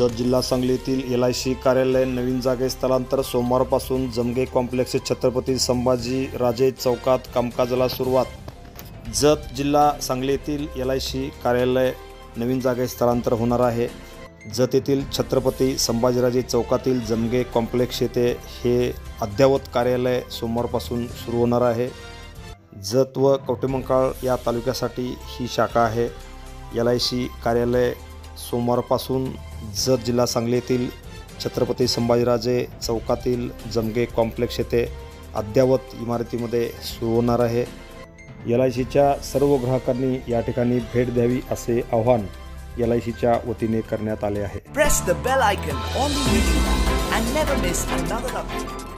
जत जिल्हा सांगली येथील LIC कार्यालय नवीन जागेत स्थलांतर सोमवारपासून जमगे कॉम्प्लेक्स छत्रपती संभाजीराजे चौकात कामकाजाला सुरुवात। जत जिल्हा सांगली येथील LIC कार्यालय नवीन जागेत स्थलांतर होणार आहे। जत येथील छत्रपती संभाजीराजे चौकातील जमगे कॉम्प्लेक्स येथे हे अद्ययावत कार्यालय सोमवारपासून सुरू होणार आहे। जत व कवठेमंकाळ या तालुक्यासाठी ही शाखा आहे। LIC कार्यालय सोमवारपासून जत जिल्हा सांगली येथील छत्रपती संभाजीराजे चौकातील जमगे कॉम्प्लेक्स येथे अद्ययावत इमारतीमध्ये सुरू होणार आहे। LICच्या सर्व ग्राहकांनी या ठिकाणी भेट द्यावी असे आवाहन LICच्या वतीने करण्यात आले आहे। Press the bell icon on the video and never miss another update.